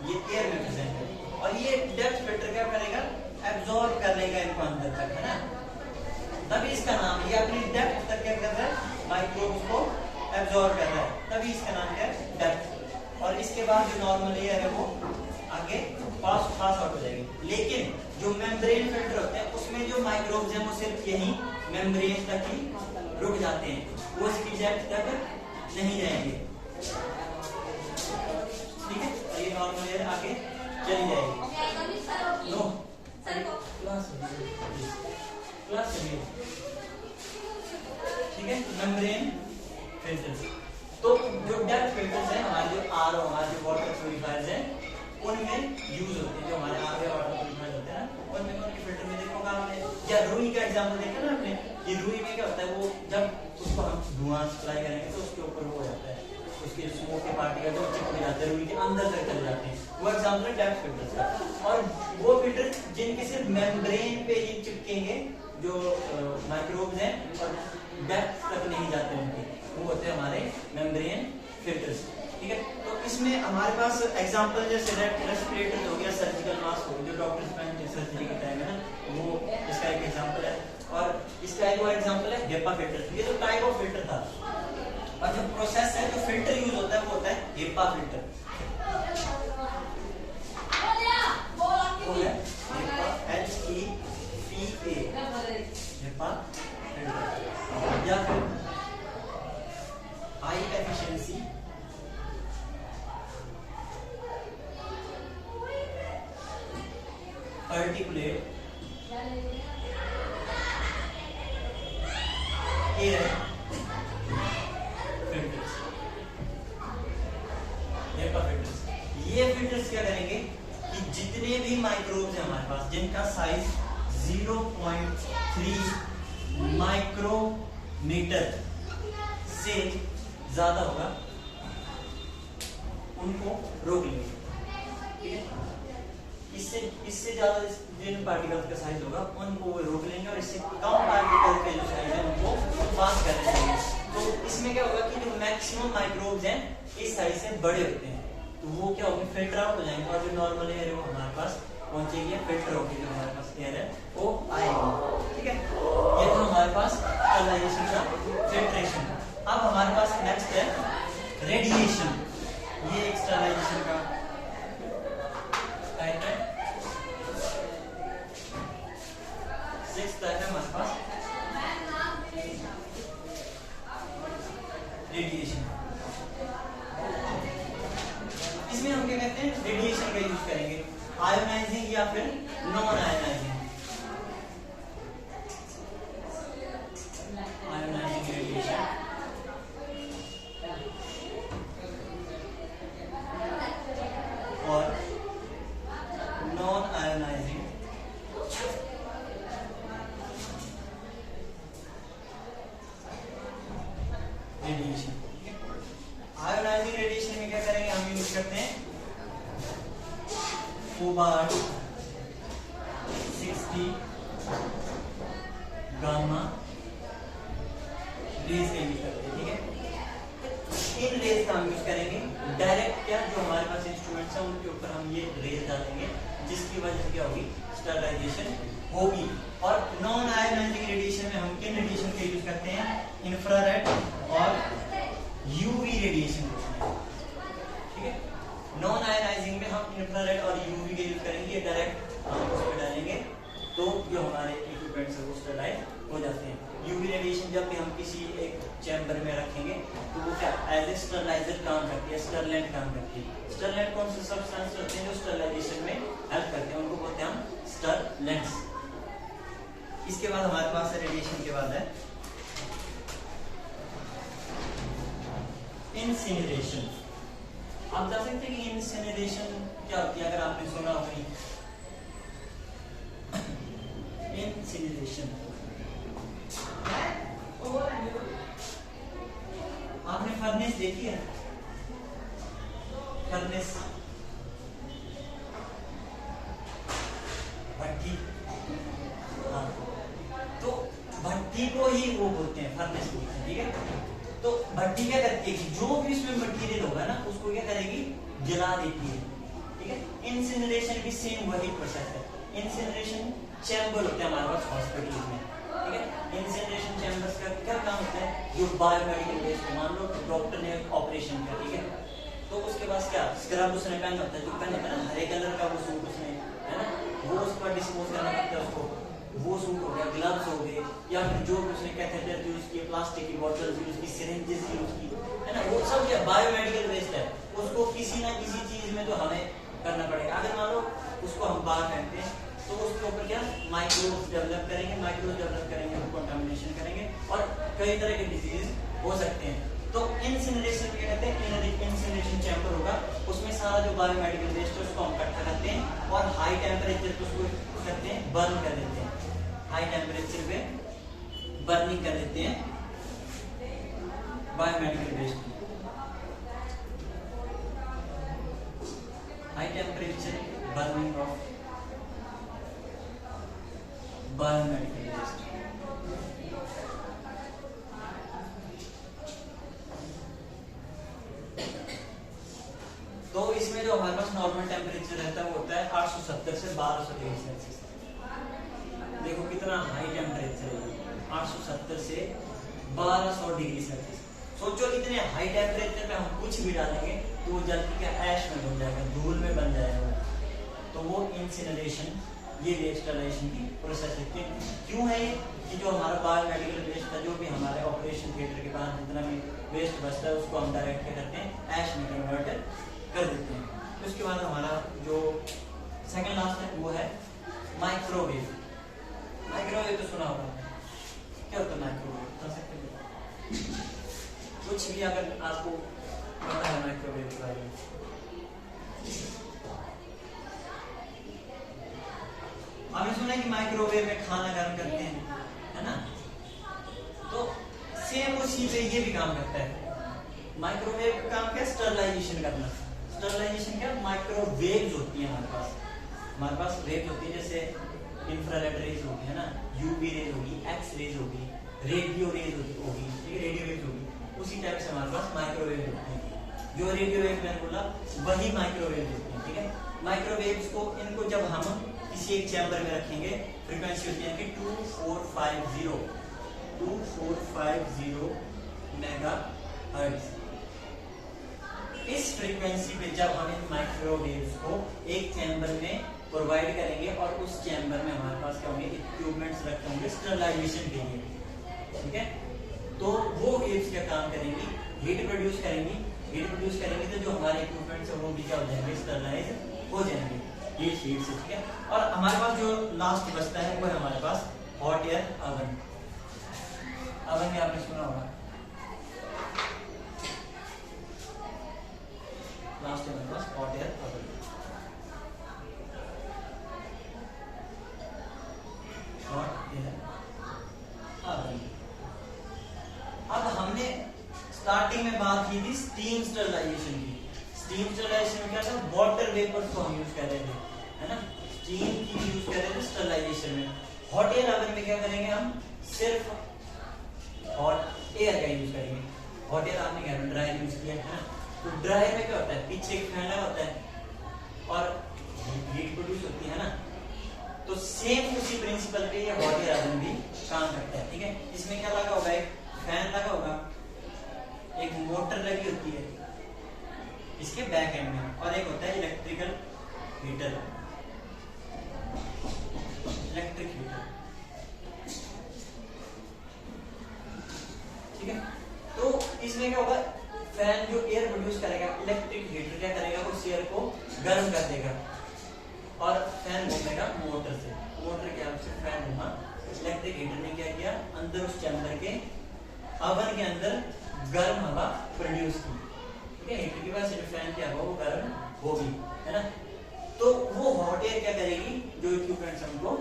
ये एयर में प्रेजेंट है, और ये डेप्थ फिल्टर क्या करेगा, एब्जॉर्ब कर लेगा इनको अंदर तक, है ना, तभी इसका नाम, ये अपनी डेप्थ तक क्या कर रहा है, माइक्रोब्स को एब्जॉर्ब कर रहा है, तभी इसका नाम क्या है, डेप्थ। और इसके बाद जो नॉर्मल एयर है वो आगे पास आउट हो जाएगी। लेकिन जो मेम्ब्रेन फिल्टर होते हैं उसमें जो माइक्रोब्स हैं वो सिर्फ यही मेम्ब्रेन तक ही रुक जाते हैं, वो इसकी डेप्थ तक नहीं जाएंगे, ठीक है, ये नॉर्मल एयर आगे चली जाएगी। नो क्लास ठीक है, मेम्ब्रेन फिल्टर्स। तो जो डेप्थ फिल्टर्स हैं हमारे, जो आरओ हमारे जो वाटर प्यूरिफायर्स हैं उनमें यूज होते हैं, जो हमारे आरओ वाटर प्यूरिफायर्स होते हैं ना उनमें, उनके फिल्टर में देखा होगा आपने, या रुई का एग्जांपल देखा ना आपने, कि रुई में क्या होता है, वो जब उसको हम धुआं सप्लाई करेंगे तो उसके ऊपर वो हो जाता है, उसके स्मोक के पार्टिकल जो चिपक जाते हैं रुई के अंदर तक चले जाते हैं, वो एग्जांपल है डेप्थ फिल्टर्स का। और वो फिल्टर जिनके सिर्फ मेम्ब्रेन पे ही चिपकेंगे, जो माइक्रोब्स हैं और डेप्थ तक नहीं जाते उनके, वो होते हैं हमारे मेम्ब्रेन फिल्टर्स, ठीक है। तो इसमें हमारे पास एग्जांपल जैसे रेस्पिरेटर हो गया, सर्जिकल मास्क हो गया, जो डॉक्टर्स पहनते हैं सर्जरी के टाइम है ना, वो इसका एक एग्जांपल है, और इसका एक और एग्जांपल है HEPA फिल्टर। ये तो टाइप ऑफ फिल्टर था, और जो प्रोसेस है, जो फिल्टर यूज होता है वो होता है HEPA फिल्टर, वो है HEPA फिल्टर, या फिर high efficiency particulate air filters, HEPA filters. ये फिल्टर्स क्या करेंगे कि जितने भी माइक्रोब्स हैं हमारे पास जिनका साइज 0.0 3 माइक्रोमीटर से ज्यादा होगा उनको रोक लेंगे, ठीक है। इससे ज्यादा जिन पार्टिकल्स का साइज होगा उनको वो रोक लेंगे और इससे कम पार्टिकल के जो साइज है उनको पास कर देंगे। तो इसमें क्या होगा कि जो मैक्सिमम माइक्रोब्स हैं इस साइज से बड़े होते हैं, तो वो क्या होंगे, फिल्टर आउट हो जाएंगे और जो नॉर्मल एयर है वो हमारे पास पहुंचेगी, फिल्टर होगी, जो हमारे पास एयर है वो आएगी, ठीक है। ये तो हमारे पास स्टरलाइजेशन का फिल्ट्रेशन। अब हमारे पास नेक्स्ट है रेडिएशन। ये एक स्टरलाइजेशन का टाइप है। सिक्स्थ टाइप है हमारे पास रेडिएशन। इसमें हम क्या कहते हैं, रेडिएशन का यूज करेंगे, आयोनाइजिंग या फिर नॉन आयोनाइजिंग। आयोनाइजिंग रेडिएशन और non ionising radiation. Ionising radiation में क्या करेंगे, हम यूज करते हैं कोबाल्ट 60 गामा रेज का यूज करते हैं, ठीक है। इन रेज का हम यूज करेंगे डायरेक्ट, क्या जो हमारे पास इंस्ट्रूमेंट्स हैं उनके ऊपर हम ये रेज डालेंगे, जिसकी वजह से क्या होगी, स्टरलाइजेशन होगी। और नॉन आयोनाइजिंग रेडिएशन में हम किन रेडिएशन का यूज करते हैं, इंफ्रारेड और यूवी रेडिएशन, ठीक है। नॉन आयोनाइजिंग में हम इंफ्रारेड और यूवी का यूज करेंगे, डायरेक्ट हम उस पर डालेंगे तो जो हमारे इक्विपमेंट्स है वो स्टरलाइज हो जाते हैं। यूवी रेडिएशन जब भी हम किसी एक चैम्बर में रखेंगे तो वो क्या एज ए स्टरलाइजर काम करती है, स्टरलेंट काम करती है। स्टरलेंट कौन से सब्सटेंस होते हैं जो स्टरलाइजेशन में हेल्प करते हैं, उनको बोलते हैं हम स्टरलेंट्स। इसके बाद हमारे पास रेडिएशन के बाद है इंसिनरेशन। आप बता सकते हैं कि इंसिनरेशन क्या होती है, अगर आपने सुना हो कहीं। इंसिनरेशन आपने फर्नेस देखी है, फर्नेस भट्टी, हाँ, तो भट्टी को ही वो बोलते हैं, फर्नेस बोलते हैं, ठीक है। तो भट्टी क्या करती है कि जो भी उसमें मटेरियल होगा ना उसको क्या करेगी, जला देती है, ठीक है। इंसिनरेशन भी सेम वही प्रोसेस है। इंसिनरेशन चैम्बर होते हैं हमारे पास हॉस्पिटल में, ठीक है। इंसिनरेशन चैम्बर्स का क्या काम होता है, जो बायोमेडिकल वेस्ट, मान लो डॉक्टर ने ऑपरेशन किया, ठीक है, तो उसके पास क्या स्क्रब उसने पहना होता है, जो पहना होता है ना हरे कलर का वो सूट उसने, है ना, वो उस पर डिस्पोज करना पड़ता है उसको, वो सूट हो गया, ग्लव्स हो गए, या फिर जो उसने कैथेटर यूज किए, प्लास्टिक की बोतल्स यूज की, सिरिंजेस यूज की, है ना, वो सब क्या बायोमेडिकल वेस्ट है, उसको किसी ना किसी चीज में तो हमें करना पड़ेगा। अगर मान लो उसको हम बाहर फेंकते हैं तो उसके ऊपर क्या माइक्रोब्स डेवलप करेंगे, वो कंटामिनेशन करेंगे और कई तरह के डिजीज हो सकते हैं। तो इंसिनरेशन क्या कहते हैं, इंसिनरेशन चैम्बर होगा, उसमें सारा जो बायोमेडिकल वेस्ट है उसको हम इकट्ठा करते हैं और हाई टेम्परेचर पे उसको करते हैं, बर्न कर देते हैं, हाई टेम्परेचर पे बर्निंग कर देते हैं biomedical waste, high temperature burning of biomedical waste. तो इसमें जो हमारे पास नॉर्मल टेम्परेचर रहता है वो होता है 870 से 1200 डिग्री सेल्सियस। देखो कितना हाई टेम्परेचर है, 870 से 1200 डिग्री सेल्सियस। सोचो इतने हाई टेम्परेचर पे हम कुछ भी डालेंगे तो वो जल के ऐश में बन जाएगा, धूल में बन जाएगा। तो वो इंसिनरेशन, ये स्टरलाइजेशन की प्रोसेस है। क्यों है ये कि जो हमारा बायोमेडिकल वेस्ट है, जो भी हमारे ऑपरेशन थिएटर के बाद जितना भी वेस्ट बचता है उसको हम डायरेक्ट क्या करते हैं, ऐश में कन्वर्ट कर देते हैं। उसके बाद हमारा जो सेकंड लास्ट है वो है माइक्रोवेव। माइक्रोवेव तो सुना होगा, क्या होता है माइक्रोवेव, बता सकते हैं कुछ भी अगर आपको पता है माइक्रोवेव के बारे में? आपने सुना है कि माइक्रोवेव में खाना गर्म करते हैं, सेम उसी पे ये भी काम करता है। माइक्रोवेव का काम क्या है? स्टरलाइजेशन करना। स्टरलाइजेशन क्या? माइक्रोवेव्स होती है हमारे पास वेव्स होती है, जैसे इंफ्रारेड रेज होगी, है ना, यूवी रेज होगी, एक्स रेज होगी, रेडियो रेज होगी, ठीक है, रेडियो वेव होगी। उसी टाइप से हमारे पास माइक्रोवेव होती है। जो रेडियो वेव मैंने बोला वही माइक्रोवेव होती है, ठीक है। माइक्रोवेव्स को इनको जब हम किसी एक चैम्बर में रखेंगे, फ्रीक्वेंसी होती है कि 2450 मेगाहर्ट्ज। इस फ्रीक्वेंसी पे जब हम इन माइक्रोवेव्स को एक चैम्बर में प्रोवाइड करेंगे और उस चैम्बर में हमारे पास क्या होंगे? इक्विपमेंट्स रखे होंगे स्टरलाइजेशन के लिए, ठीक है। तो वो वेव्स क्या काम करेंगी? हीट प्रोड्यूस करेंगी। हीट प्रोड्यूस करेंगे तो जो हमारे इक्विपमेंट्स है वो भी क्या हो जाएंगे? स्टरलाइज हो जाएंगे हीट से, ठीक है। और हमारे पास जो लास्ट बचता है वो है हमारे पास हॉट एयर ओवन। ओवन में आपने सुना होगा, लास्ट है हमारे पास hot air oven. Hot air oven. अब हमने स्टार्टिंग में बात की थी स्टीम स्टरलाइजेशन की। स्टीम स्टरलाइजेशन में क्या था? वाटर वेपर्स को हम यूज कर रहे थे, है ना, स्टीम की यूज कर रहे थे स्टरलाइजेशन में। हॉट एयर ओवन में क्या करेंगे? हम सिर्फ हॉट एयर का यूज करेंगे। हॉट एयर आपने क्या ड्रायर यूज किया, है ना। तो ड्रायर में क्या होता है? पीछे एक फैन लगा होता है और हीट प्रोड्यूस होती है ना। तो सेम उसी प्रिंसिपल पे ये हॉट एयर ओवन भी काम करता है, ठीक है। इसमें क्या लगा होगा? एक फैन लगा होगा, एक मोटर लगी होती है इसके बैक एंड में, और एक होता है इलेक्ट्रिकल हीटर, इलेक्ट्रिक हीटर, ठीक है। तो इसमें क्या होगा? फैन जो एयर प्रोड्यूस करेगा, इलेक्ट्रिक हीटर क्या करेगा? उस एयर को गर्म कर देगा और फैन घूमेगा मोटर से। मोटर के हेल्प से फैन घूमा। इलेक्ट्रिक हीटर ने क्या किया? अंदर उस चैम्बर के ओवन के अंदर गर्म हवा प्रोड्यूस की, ठीक है। हीटर की वजह से जो फैन की हवा वो गर्म होगी, है ना। तो वो हॉट एयर क्या करेगी? जो इक्विपमेंट्स हमको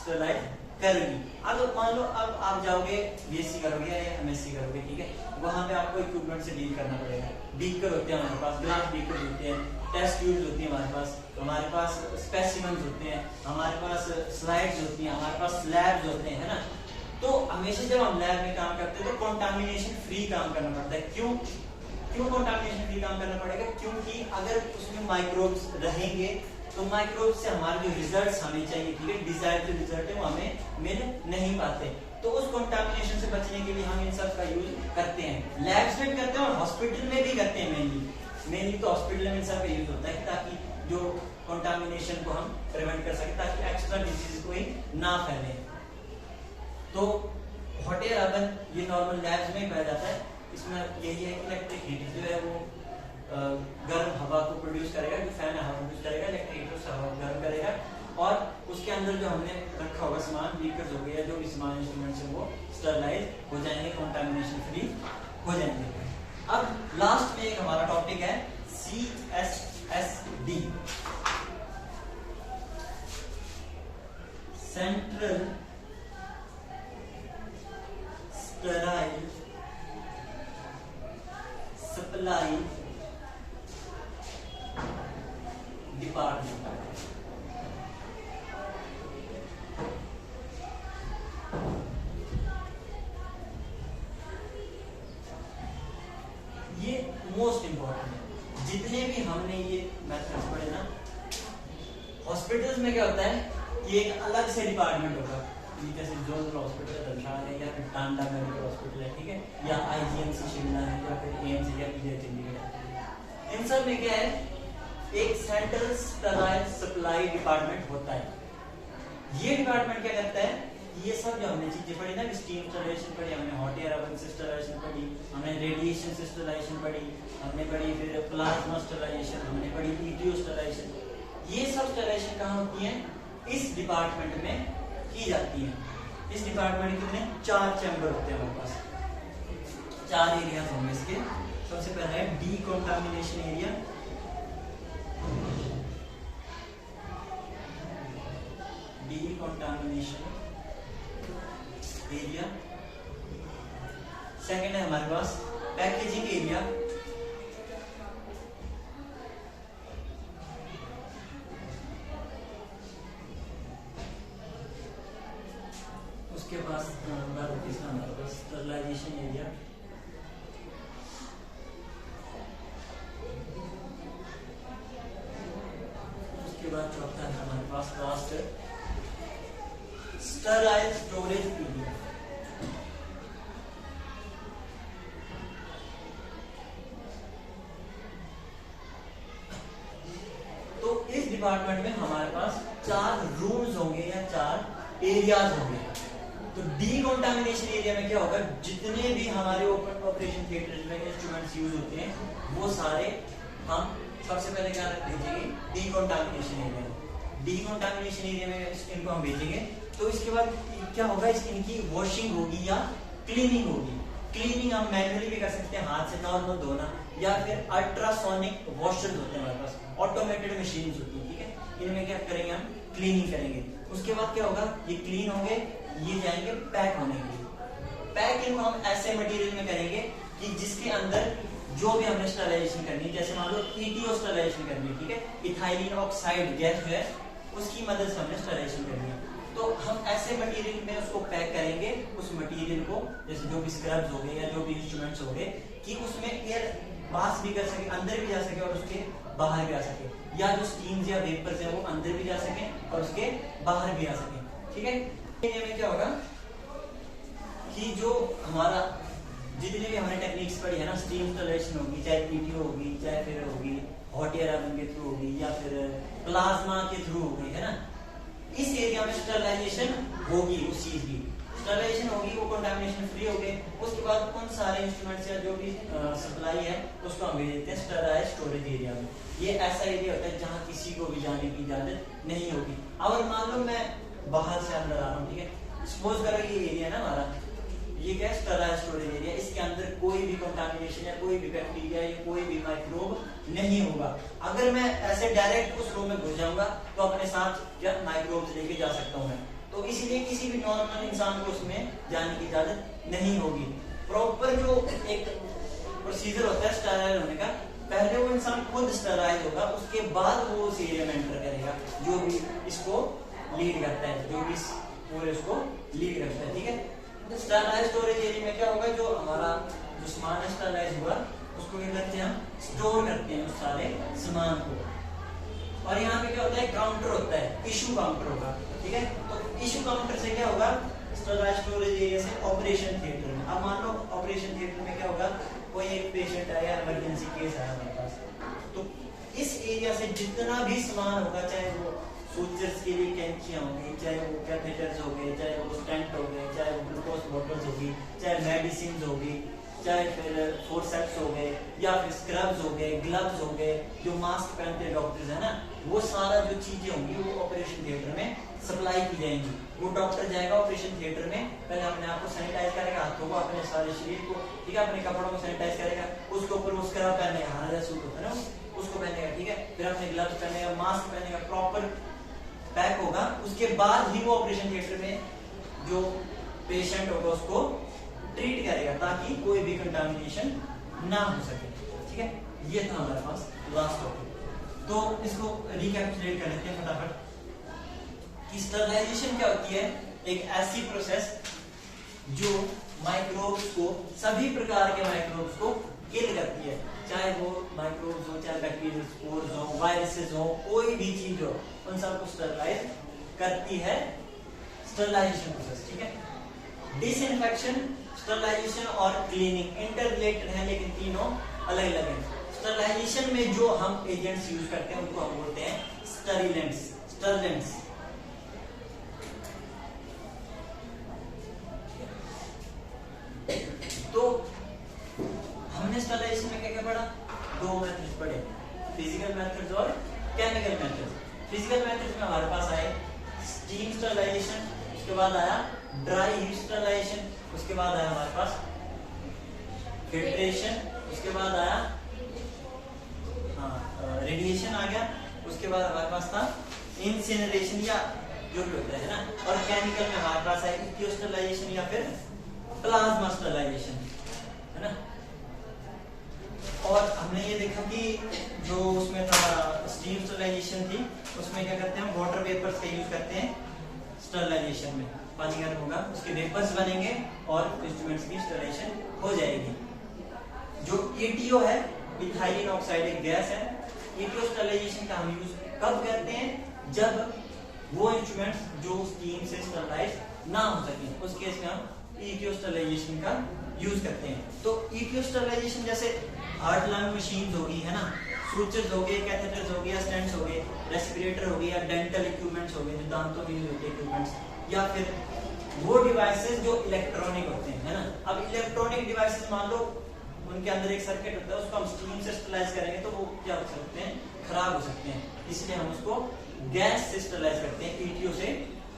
स्टरलाइज करेगी। अब मान लो अब आप जाओगे बीएससी करोगे या एमएससी करोगे, ठीक है, वहां पे आपको इक्विपमेंट से डील करना पड़ेगा। बीकर होते हैं हमारे पास, ग्लास बीकर होते हैं, टेस्ट ट्यूब्स होती है हमारे पास स्पेसिमेंस होते हैं, हमारे पास स्लाइड्स होती हैं, हमारे पास स्लैब्स होते हैं, है ना। तो हमेशा जब हम लैब में काम करते हैं तो कंटामिनेशन फ्री काम करना पड़ता है। क्यों कंटामिनेशन फ्री काम करना पड़ेगा? क्योंकि अगर उसमें माइक्रोब्स रहेंगे तो माइक्रोब से हमारे जो रिजल्ट्स हमें चाहिए, ठीक है, डिजायर्ड जो रिजल्ट है वो हमें मिल नहीं पाते। तो उस कंटामिनेशन से बचने के लिए हम इन सब का यूज करते हैं, लैब्स में भी करते हैं और हॉस्पिटल में भी करते हैं। मेनली तो हॉस्पिटल में इन सब का यूज होता है ताकि जो कंटामिनेशन को हम प्रिवेंट कर सके, ताकि एक्स्ट्रा डिजीज कोई ना फैले। तो हॉट एयर ओवन ये नॉर्मल लैब्स में पाया जाता है। इसमें यही है कि इलेक्ट्रिक हीटर जो है वो गर्म हवा को प्रोड्यूस करेगा, जो फैन हवा प्रोड्यूस करेगा, इलेक्ट्रिक हीटर से हवा गर्म करेगा और उसके अंदर जो हमने रखा होगा सामान, बीकर्स हो गया, जो भी सामान इंस्ट्रूमेंट्स है वो स्टरलाइज हो जाएंगे, कंटामिनेशन फ्री हो जाएंगे। अब लास्ट में एक हमारा टॉपिक है CSSD, central Sterlite supply department. ये मोस्ट इंपॉर्टेंट है। जितने भी हमने ये मेथड्स पढ़े ना, हॉस्पिटल्स में क्या होता है कि एक अलग से डिपार्टमेंट होगा, जैसे जोनल हॉस्पिटल धर्मशाला है या फिर टांडा मेडिकल हॉस्पिटल है, ठीक है, या IGMC शिमला है या फिर AMC या PGI चंडीगढ़ है। इन सब में क्या है? एक सेंट्रल स्टराइल सप्लाई डिपार्टमेंट होता है। ये डिपार्टमेंट क्या करता है? ये सब जो हमने चीजें पढ़ी ना, स्टीम स्टरलाइजेशन पढ़ी हमने, हॉट एयर ओवन से स्टरलाइजेशन पढ़ी हमने, रेडिएशन से स्टरलाइजेशन पढ़ी हमने पढ़ी, फिर प्लाज्मा स्टरलाइजेशन हमने पढ़ी, ETO स्टरलाइजेशन, ये सब स्टरलाइजेशन कहाँ होती है? इस डिपार्टमेंट में की जाती है। इस डिपार्टमेंट के कितने? 4 चैम्बर होते हैं हमारे पास, 4 एरिया होंगे इसके। सबसे पहला है decontamination area, decontamination area. Second है हमारे पास पैकेजिंग एरिया, उसके पास तीसरा हमारे पास स्टरलाइजेशन एरिया, उसके बाद चौथा है हमारे पास लास्ट स्टरलाइज स्टोरेज एरिया। तो इस डिपार्टमेंट में हमारे पास 4 रूम्स होंगे या 4 एरियाज होंगे। तो डीकंटामिनेशन एरिया में क्या होगा, जितने भी हमारे ऑपरेशन थिएटर में इंस्ट्रूमेंट्स यूज होते हैं वो सारे हम सबसे पहले क्या भेजेंगे, डीकंटामिनेशन एरिया में। डीकंटामिनेशन एरिया में इनको हम भेजेंगे। तो इसके बाद क्या होगा, इनकी वॉशिंग होगी या क्लीनिंग होगी। क्लीनिंग हम मैन्युअली भी कर सकते हैं, हाथ से नॉर्मल धोना, या फिर अल्ट्रासोनिक वॉशर्स होते हैं हमारे पास, ऑटोमेटेड मशीन्स होती है, ठीक है। इनमें क्या करेंगे, हम क्लीनिंग करेंगे। उसके बाद क्या होगा, ये क्लीन होंगे, ये जाएंगे पैक होने के लिए। पैक इनको हम ऐसे मटेरियल में करेंगे कि जिसके अंदर जो भी हमने स्टरलाइजेशन करनी है, जैसे मान लो ETO स्टरलाइजेशन करनी है, ठीक है, इथाइलिन ऑक्साइड गैस जो है उसकी मदद से हमने स्टरलाइजेशन करनी है। तो हम ऐसे मटेरियल में उसको पैक करेंगे, उस मटेरियल को, जैसे जो भी स्क्रब्स हो गए या जो भी इंस्ट्रूमेंट्स हो गए, कि उसमें एयर पास भी कर सके, अंदर भी जा सके और उसके बाहर भी आ सके, या जो स्टीम्स या वेपर्स है वो अंदर भी जा सके और उसके बाहर भी आ सके, ठीक है। में क्या होगा कि जो हमारा जितने भी हमने टेक्निक्स पढ़ी है ना, स्टीम स्टरलाइजेशन होगी, चाहे ETO होगी, चाहे फिर होगी हॉट एयर ओवन के थ्रू होगी, या फिर प्लाज्मा के थ्रू होगी, है ना, इस एरिया में स्टरलाइजेशन होगी। उस चीज की स्टरलाइजेशन होगी, वो कंटामिनेशन फ्री हो गए। उसके बाद उन सारे इंस्ट्रूमेंट्स या जो भी सप्लाई है उसको हम भेज देते हैं स्टरलाइज स्टोरेज एरिया में। ये ऐसा एरिया होता है जहाँ किसी को भी जाने की इजाजत नहीं होगी। अगर मान लो मैं बाहर से अंदर आ रहा हूँ, ठीक है, सपोज करो ये एरिया ना हमारा, ये क्या स्टरलाइज स्टोरेज एरिया, इसके अंदर कोई भी कंटामिनेशन या कोई भी बैक्टीरिया या कोई भी माइक्रोब नहीं होगा। अगर मैं ऐसे डायरेक्ट उस रूम में घुस जाऊंगा तो अपने साथ क्या माइक्रोब्स लेके जा सकता हूँ मैं। तो इसीलिए किसी भी नॉर्मल इंसान को उसमें जाने की इजाजत नहीं होगी। प्रॉपर जो एक प्रोसीजर होता है स्टरलाइज होने का, पहले वो इंसान खुद स्टरलाइज होगा, उसके बाद वो उस एरिया में एंटर करेगा जो भी इसको लीड करता है, जो भी पूरे उसको लीड करता है, ठीक है। स्टरलाइज स्टोरेज एरिया में क्या होगा, जो हमारा जो सामान स्टरलाइज हुआ उसको क्या करते हैं, हम स्टोर करते हैं उस सारे सामान को। और यहाँ पे क्या होता है, काउंटर होता है, इशू काउंटर होगा, ठीक है। तो इशू काउंटर से क्या होगा, स्टरलाइज स्टोरेज एरिया से ऑपरेशन थिएटर में। अब मान लो ऑपरेशन थिएटर में क्या होगा, कोई एक पेशेंट आया, इमरजेंसी केस आया हमारे पास, तो इस एरिया से जितना भी सामान होगा, चाहे वो सूचर्स के लिए कैंचियां होंगी, चाहे वो कैथेटर्स हो गए, चाहे वो स्टेंट हो गए, चाहे वो ग्लूकोज बॉटल्स होगी, चाहे मेडिसिन होगी, चाहे फिर फोर्सेप्स हो गए, या फिर स्क्रब्स हो गए, ग्लव्स हो गए, जो मास्क पहनते हैं डॉक्टर्स है ना, वो सारा जो चीजें होंगी वो ऑपरेशन थिएटर में सप्लाई की जाएंगी। वो डॉक्टर जाएगा ऑपरेशन थिएटर में, पहले अपने आप को सैनिटाइज करेगा, हाथों को, अपने सारे शरीर को, ठीक है, अपने कपड़ों को सैनिटाइज करेगा, उसके ऊपर वो स्क्रब पहनेगा, हमारा सूट होता है ना उसको पहनेगा, ठीक है, फिर अपने ग्लव्स पहनेगा, मास्क पहनेगा, प्रॉपर पैक होगा। उसके बाद ही वो ऑपरेशन थिएटर में जो पेशेंट होगा उसको ट्रीट करेगा, ताकि कोई भी कंटामिनेशन ना हो सके, ठीक है। ये था हमारे पास लास्ट टॉपिक। तो इसको रिकैपिचुलेट कर लेते हैं फटाफट कि स्टरलाइजेशन क्या होती है, एक ऐसी प्रोसेस जो माइक्रोब्स को, सभी प्रकार के माइक्रोब्स को किल करती है, चाहे वो माइक्रोब्स हो, चाहे बैक्टीरियल स्पोर्स हो, वायरसेस हो, कोई भी चीज हो, उन सबको स्टरलाइज करती है स्टरलाइजेशन प्रोसेस, ठीक है। डिसइंफेक्शन, स्टरलाइजेशन और क्लीनिंग इंटर रिलेटेड है, लेकिन तीनों अलग अलग हैं। स्टरलाइजेशन में जो हम एजेंट्स यूज करते हैं उनको हम बोलते हैं स्टरिलेंट्स, स्टरलेंट्स। तो हमने स्टरलाइजेशन में क्या क्या पढ़ा, 2 मेथड्स पढ़े, फिजिकल मेथड्स और केमिकल मेथड्स। फिजिकल मेथड्स में हमारे पास आए स्टीम स्टरलाइजेशन, उसके बाद आया ड्राई हीट स्टरलाइजेशन, उसके बाद आया हमारे पास फिल्ट्रेशन, उसके बाद आया रेडिएशन आ गया, उसके बाद हमारे पास था इंसिनरेशन या जो भी होता है ना, और केमिकल में हमारे पास आया इथियो स्टरलाइजेशन या फिर प्लाज्मा स्टरलाइजेशन। हमने ये देखा कि जो उसमें था स्टीम स्टरलाइजेशन थी, उसमें क्या करते हैं हम वाटर वेपर्स का यूज करते हैं स्टरलाइजेशन में। पानी गर्म होगा, उसके वेपर्स बनेंगे और इंस्ट्रूमेंट्स की स्टरलाइजेशन हो जाएगी। जो ETO है, इथाइलिन ऑक्साइड एक गैस है, ETO स्टरलाइजेशन का हम यूज कब करते हैं? जब वो इंस्ट्रूमेंट्स जो स्टीम से स्टरलाइज ना हो सके, उस केस में हम ETO स्टरलाइजेशन का यूज करते हैं। तो ETO स्टरलाइजेशन जैसे हार्ट लंग मशीन होगी, है ना, सूचर्स हो गए, कैथेटर्स हो गए, स्टेंट्स हो गए, रेस्पिरेटर हो गए, या डेंटल इक्विपमेंट्स हो गए जो दांतों में यूज होते हैं इक्विपमेंट्स, या फिर वो डिवाइसेस जो इलेक्ट्रॉनिक होते हैं, है ना। अब इलेक्ट्रॉनिक डिवाइसेस मान लो उनके अंदर एक सर्किट होता है, उसको हम स्टीम से स्टरलाइज करेंगे तो वो क्या हो सकते हैं? खराब हो सकते हैं। इसलिए हम उसको गैस से स्टरलाइज करते हैं, ETO से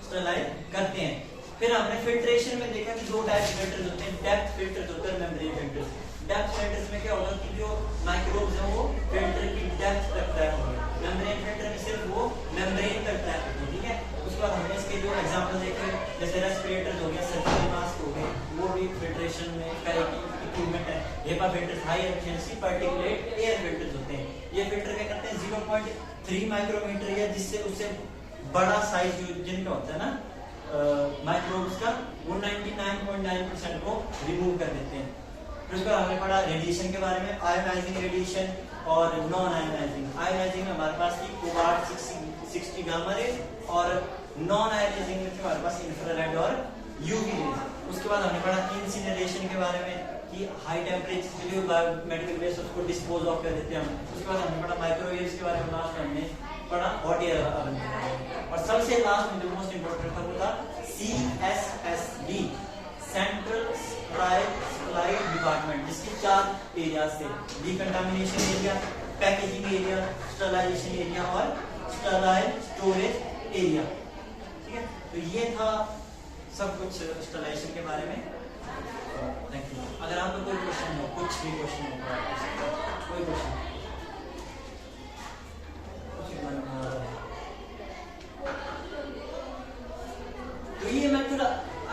स्टरलाइज करते हैं। फिर हमने फिल्ट्रेशन में देखा कि दो टाइप फिल्टर्स होते हैं, डेप्थ फिल्टर्स होते हैं, मेम्ब्रेन फिल्टर्स। डेप्थ फिल्टर्स में क्या होगा कि जो माइक्रोब्स हैं वो फिल्टर की डेप्थ तक ट्रैप होंगे, मेम्ब्रेन फिल्टर में सिर्फ वो मेम्ब्रेन तक ट्रैप होते हैं, ठीक है। उसके बाद हमने इसके जो एग्जांपल देखे, जैसे रेस्पिरेटर्स हो गया, सर्जिकल मास्क हो गए, वो भी फिल्ट्रेशन में का इक्विपमेंट है। HEPA filters high efficiency particulate air filters होते हैं। ये फिल्टर क्या करते हैं? 0.3 माइक्रोमीटर या जिससे उससे बड़ा साइज जो जिनका होता है ना माइक्रोब्स का, वो 99.9% को रिमूव कर देते हैं। फिर उसके बाद हमने पढ़ा रेडिएशन के बारे में, आयोनाइजिंग रेडिएशन और नॉन आयोनाइजिंग। आयोनाइजिंग में हमारे पास थी कोबाल्ट 60 गामा रे, और नॉन आयोनाइजिंग में हमारे पास इंफ्रारेड और यूवी रेज। उसके बाद हमने पढ़ा इंसिनरेशन के बारे में कि हाई टेम्परेचर जो मेडिकल वेस्ट उसको डिस्पोज ऑफ कर देते हैं हम। उसके बाद हमने पढ़ा माइक्रोवेव्स के बारे में, लास्ट में हमने पढ़ा हॉट एयर ओवन। और सबसे लास्ट में जो मोस्ट इंपोर्टेंट था वो था CSSD, सेंट्रल सप्लाई डिपार्टमेंट, जिसके 4 एरियाज थे: decontamination area, packaging area, sterilisation area और स्टरलाइज स्टोरेज एरिया। ठीक है, तो ये था सब कुछ स्टरलाइजेशन के बारे में। Thank you. अगर आपको कोई क्वेश्चन हो, कुछ भी क्वेश्चन हो, कोई क्वेश्चन तो ये मैं थोड़ा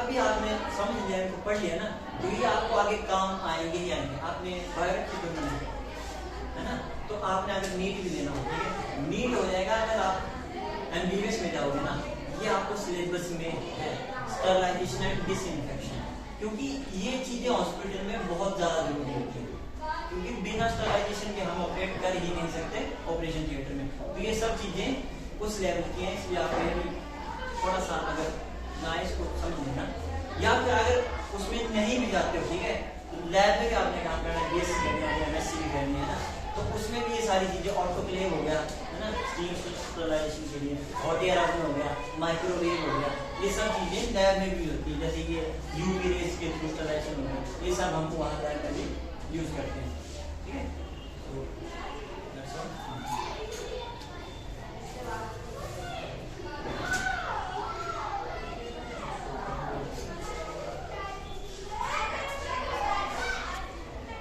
अभी आपने समझ लिया, इनको पढ़ लिया ना, तो ये आपको आगे काम आएंगे ही आएंगे। आपने बायोलॉजी करना है ना, तो आपने अगर नीट भी देना हो, ठीक है, नीट हो जाएगा अगर आप MBBS में जाओगे ना, ये आपको सिलेबस में है स्टरलाइजेशन एंड डिसइंफेक्शन, क्योंकि ये चीजें हॉस्पिटल में बहुत ज्यादा जरूरी होती है, क्योंकि बिना स्टरलाइजेशन के हम ऑपरेट कर ही नहीं सकते ऑपरेशन थिएटर में। तो ये सब चीजें उस लेवल की हैं, इसलिए आप थोड़ा सा अगर ना इसको समझे ना, या फिर अगर उसमें नहीं भी जाते हो, ठीक है, लैब में आपने काम करना है, BSc करना है, MSc भी करनी है ना, तो उसमें भी ये सारी चीजें, ऑटोक्लेव हो गया, है ना, स्टीम स्टरलाइजेशन के लिए, हॉट एयर ओवन हो गया, माइक्रोवेव हो गया, ये सब चीजें लैब में भी होती है, जैसे कि UV रेज के थ्रू स्टरलाइजेशन हो गया, ये सब हम वहाँ लैब में भी यूज करते हैं, ठीक है। तो